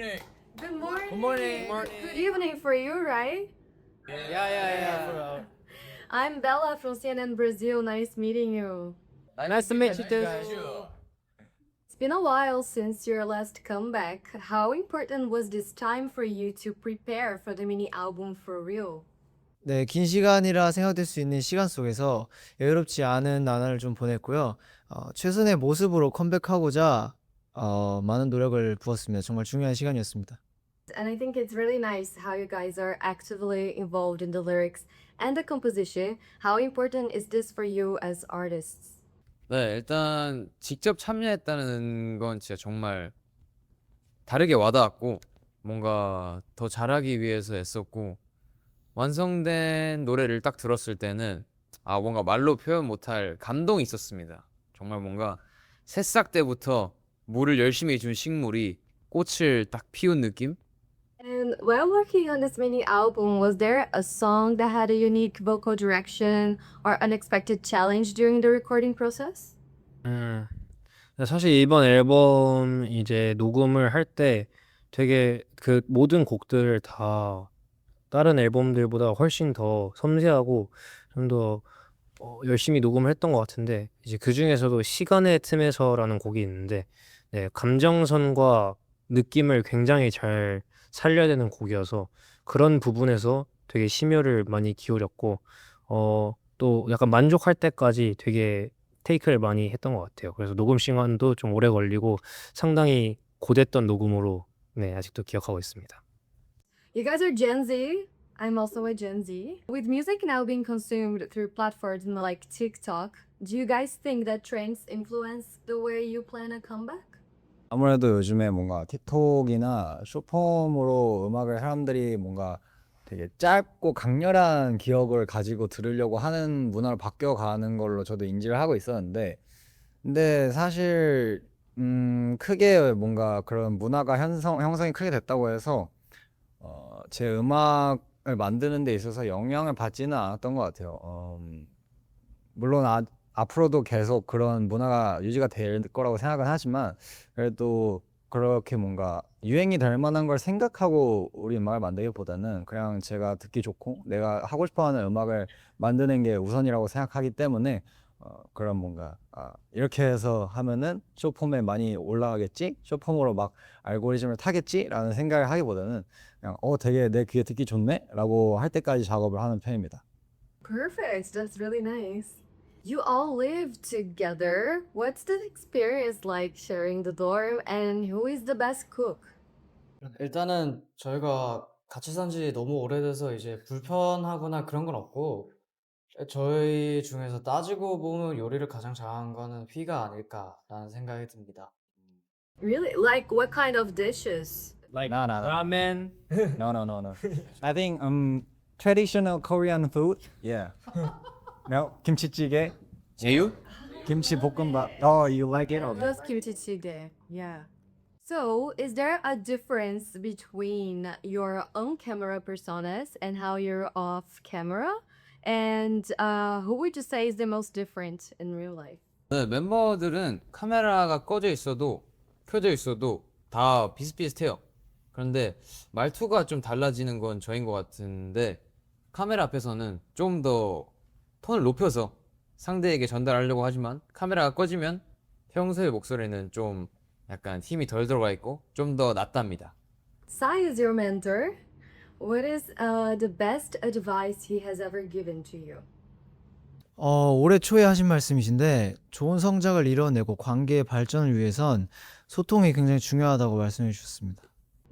Good morning. Good morning. Good evening for you, right? Yeah. I'm Bella from CNN Brazil. Nice meeting you. Nice to meet you too. It's been a while since your last comeback. How important was this time for you to prepare for the mini album for real? 네, 긴 시간이라 생각될 수 있는 시간 속에서 여유롭지 않은 나날을 좀 보냈고요. 최선의 모습으로 컴백하고자 많은 노력을 부었습니다. 정말 중요한 시간이었습니다. And I think it's really nice how you guys are actively involved in the lyrics and the composition. How important is this for you as artists? 네, 일단 직접 참여했다는 건 진짜 정말 다르게 와닿았고 뭔가 더 잘하기 위해서 애썼고 완성된 노래를 딱 들었을 때는 뭔가 말로 표현 못할 감동이 있었습니다. 정말 뭔가 새싹 때부터 물을 열심히 준 식물이 꽃을 딱 피운 느낌? And while working on this mini album, was there a song that had a unique vocal direction or unexpected challenge during the recording process? 사실 이번 앨범 이제 녹음을 할 때 되게 그 모든 곡들을 다 다른 앨범들보다 훨씬 더 섬세하고 좀 더 열심히 녹음을 했던 것 같은데 이제 그 중에서도 시간의 틈에서라는 곡이 있는데 네, 감정선과 느낌을 굉장히 잘 살려야 되는 곡이어서 그런 부분에서 되게 심혈을 많이 기울였고 또 약간 만족할 때까지 되게 테이크를 많이 했던 것 같아요. 그래서 녹음 시간도 좀 오래 걸리고 상당히 고됐던 녹음으로 네, 아직도 기억하고 있습니다. You guys are Gen Z. I'm also a Gen Z. With music now being consumed through platforms like TikTok, do you guys think that trends influence the way you plan a comeback? 아무래도 요즘에 뭔가 틱톡이나 숏폼으로 음악을 사람들이 뭔가 되게 짧고 강렬한 기억을 가지고 들으려고 하는 문화로 바뀌어가는 걸로 저도 인지를 하고 있었는데, 근데 사실 크게 뭔가 그런 문화가 형성이 크게 됐다고 해서 제 음악을 만드는 데 있어서 영향을 받지는 않았던 것 같아요. 물론 앞으로도 계속 그런 문화가 유지가 될 거라고 생각은 하지만 그래도 그렇게 뭔가 유행이 될 만한 걸 생각하고 우리 음악을 만들기보다는 그냥 제가 듣기 좋고 내가 하고 싶어하는 음악을 만드는 게 우선이라고 생각하기 때문에 그런 뭔가 이렇게 해서 하면은 숏폼에 많이 올라가겠지? 숏폼으로 막 알고리즘을 타겠지? 라는 생각을 하기보다는 그냥 되게 내 귀에 듣기 좋네? 라고 할 때까지 작업을 하는 편입니다. Perfect. That's really nice. You all live together. What's the experience like sharing the dorm and who is the best cook? 일단은 저희가 같이 산 지 너무 오래돼서 이제 불편하거나 그런 건 없고 저희 중에서 따지고 보면 요리를 가장 잘하는 거는 휘가 아닐까라는 생각이 듭니다. Really? Like what kind of dishes? Like No. ramen. No. I think traditional Korean food. Yeah. No, 김치찌개, 제육? 김치 볶음밥. Oh, you like it? Okay. Just kimchi jjigae. Yeah. So, is there a difference between your on-camera personas and how you're off camera? And who would you say is the most different in real life? 네, 멤버들은 카메라가 꺼져 있어도 켜져 있어도 다 비슷비슷해요. 그런데 말투가 좀 달라지는 건 저인 것 같은데 카메라 앞에서는 좀 더 톤을 높여서 상대에게 전달하려고 하지만 카메라가 꺼지면 평소의 목소리는 좀 약간 힘이 덜 들어가 있고 좀 더 낮답니다. Sai is your mentor. What is the best advice he has ever given to you? 올해 초에 하신 말씀이신데 좋은 성적을 이뤄내고 관계의 발전을 위해선 소통이 굉장히 중요하다고 말씀해 주셨습니다.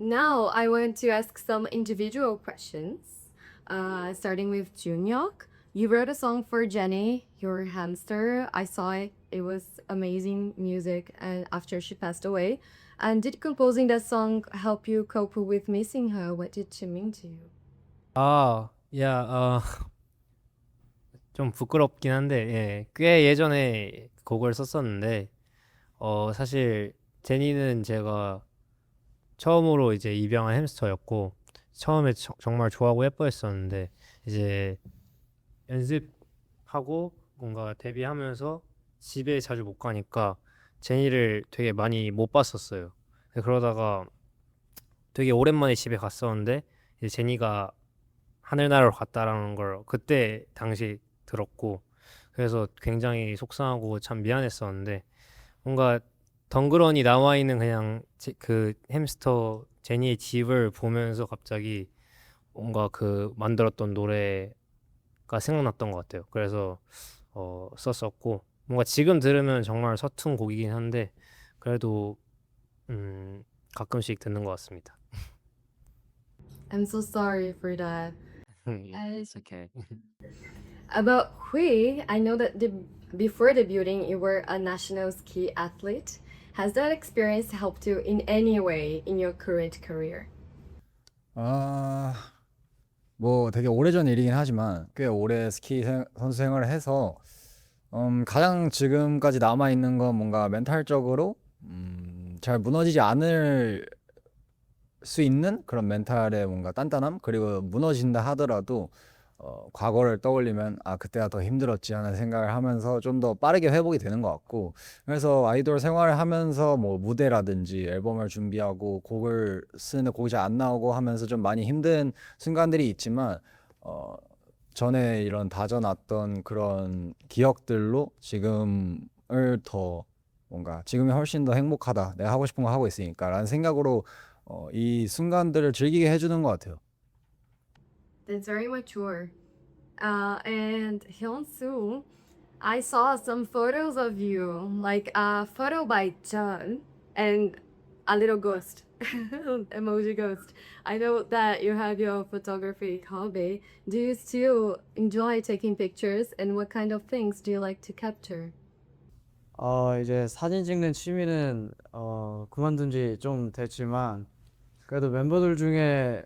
Now, I want to ask some individual questions. Starting with Junhyuk. You wrote a song for Jenny, your hamster. I saw it. It was amazing music and after she passed away. And did composing that song help you cope with missing her? What did she mean to you? 좀 부끄럽긴 한데 예, 꽤 예전에 곡을 썼었는데 사실 제니는 제가 처음으로 이제 입양한 햄스터였고 처음에 정말 좋아하고 예뻐했었는데 이제 연습하고 뭔가 데뷔하면서 집에 자주 못 가니까 제니를 되게 많이 못 봤었어요. 그러다가 되게 오랜만에 집에 갔었는데 이제 제니가 하늘나라로 갔다라는 걸 그때 당시 들었고 그래서 굉장히 속상하고 참 미안했었는데 뭔가 덩그러니 남아 있는 그냥 그 햄스터 제니의 집을 보면서 갑자기 뭔가 그 만들었던 노래가 생각났던 것 같아요. 그래서 썼었고 뭔가 지금 들으면 정말 서툰 곡이긴 한데 그래도 가끔씩 듣는 것 같습니다. I'm so sorry for that. It's okay. About Hui, I know that before debuting, you were a national ski athlete. Has that experience helped you in any way in your current career? 뭐 되게 오래전 일이긴 하지만 꽤 오래 선수 생활을 해서 가장 지금까지 남아 있는 건 뭔가 멘탈적으로 잘 무너지지 않을 수 있는 그런 멘탈의 뭔가 단단함, 그리고 무너진다 하더라도 과거를 떠올리면 그때가 더 힘들었지 하는 생각을 하면서 좀 더 빠르게 회복이 되는 것 같고, 그래서 아이돌 생활을 하면서 뭐 무대라든지 앨범을 준비하고 곡을 쓰는 곡이 잘 안 나오고 하면서 좀 많이 힘든 순간들이 있지만 전에 이런 다져놨던 그런 기억들로 지금을 더 뭔가 지금이 훨씬 더 행복하다, 내가 하고 싶은 거 하고 있으니까 라는 생각으로 이 순간들을 즐기게 해주는 것 같아요. That's very mature. And Hyunsu, I saw some photos of you, like a photo by John and a little ghost, emoji ghost. I know that you have your photography hobby. Do you still enjoy taking pictures, and what kind of things do you like to capture? 이제 사진 찍는 취미는 그만둔 지 좀 됐지만 그래도 멤버들 중에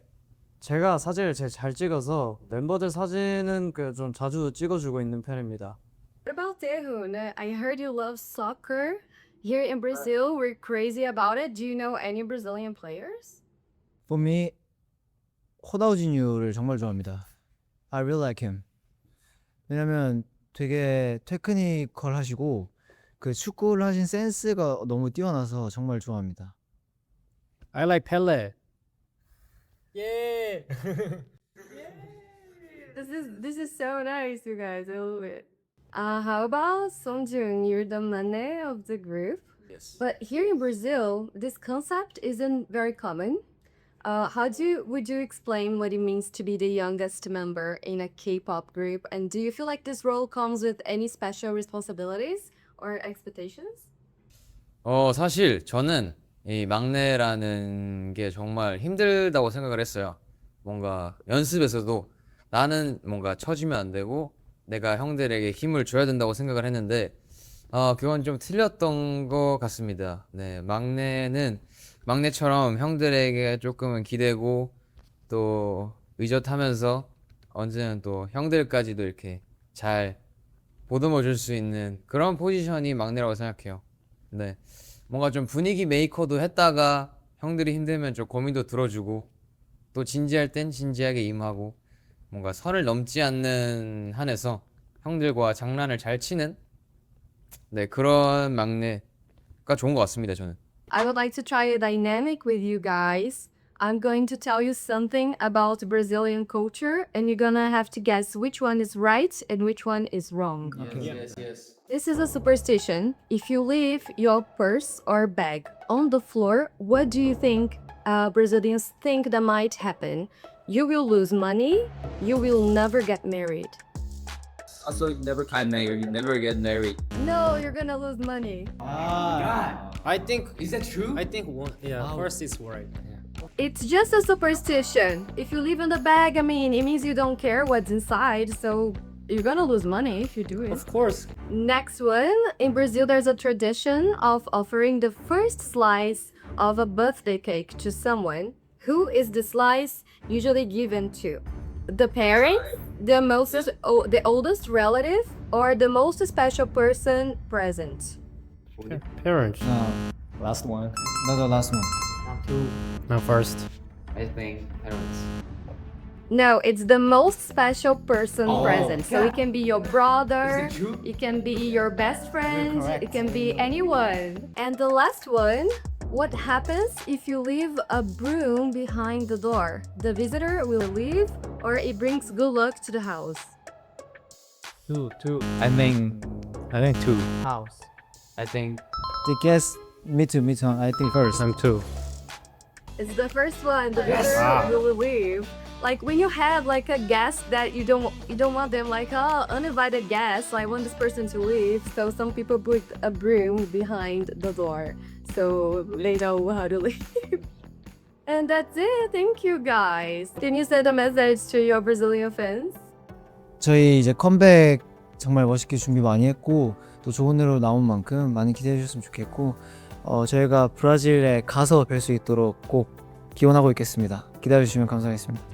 제가 사진을 제일 잘 찍어서 멤버들 사진은 좀 자주 찍어주고 있는 편입니다. What about Taehoon? I heard you love soccer. Here in Brazil, we're crazy about it. Do you know any Brazilian players? For me, 호나우지뉴를 정말 좋아합니다. I really like him. 왜냐면 되게 테크니컬하시고 그 축구를 하신 센스가 너무 뛰어나서 정말 좋아합니다. I like Pele. Yeah. This is so nice, you guys. I love it. How about Songjun? You're the mané of the group. Yes. But here in Brazil, this concept isn't very common. Would you explain what it means to be the youngest member in a K-pop group? And do you feel like this role comes with any special responsibilities or expectations? 사실 저는 이 막내라는 게 정말 힘들다고 생각을 했어요. 뭔가 연습에서도 나는 뭔가 처지면 안 되고 내가 형들에게 힘을 줘야 된다고 생각을 했는데 그건 좀 틀렸던 것 같습니다. 네, 막내는 막내처럼 형들에게 조금은 기대고 또 의젓하면서 언제는 또 형들까지도 이렇게 잘 보듬어 줄 수 있는 그런 포지션이 막내라고 생각해요. 네, 뭔가 좀 분위기 메이커도 했다가 형들이 힘들면 좀 고민도 들어주고 또 진지할 땐 진지하게 임하고 뭔가 선을 넘지 않는 한에서 형들과 장난을 잘 치는 그런 막내가 좋은 것 같습니다, 저는. I would like to try a dynamic with you guys. I'm going to tell you something about Brazilian culture, and you're gonna have to guess which one is right and which one is wrong. Yes. This is a superstition. If you leave your purse or bag on the floor, what do you think Brazilians think that might happen? You will lose money. You will never get married. Also, you never get married. You never get married. No, you're gonna lose money. I think Is that true? I think one. Yeah, first is right. It's just a superstition. If you leave in the bag, I mean, it means you don't care what's inside, so you're gonna lose money if you do it. Of course. Next one, in Brazil, there's a tradition of offering the first slice of a birthday cake to someone. Who is the slice usually given to? The parent, the oldest relative, or the most special person present? Parents. Last one. 나도 last one. No, first. I think parents. No, it's the most special person present. So God. it can be your brother, Is it true? it can be your best friend, correct. it can be anyone. And the last one, What happens if you leave a broom behind the door? The visitor will leave, or it brings good luck to the house. Two. I think I think 2. House. I think The guess me too. I think first. I'm 2. It's the first one. The Yes. visitor Wow. will leave. Like when you have like a guest that you don't want them like uninvited guests. I want this person to leave. So some people put a broom behind the door, so they know how to leave. And that's it. Thank you guys. Can you send a message to your Brazilian fans? 저희 이제 컴백 정말 멋있게 준비 많이 했고 또 좋은 노래로 나온 만큼 많이 기대해 주셨으면 좋겠고 저희가 브라질에 가서 뵐 수 있도록 꼭 기원하고 있겠습니다. 기다려 주시면 감사하겠습니다.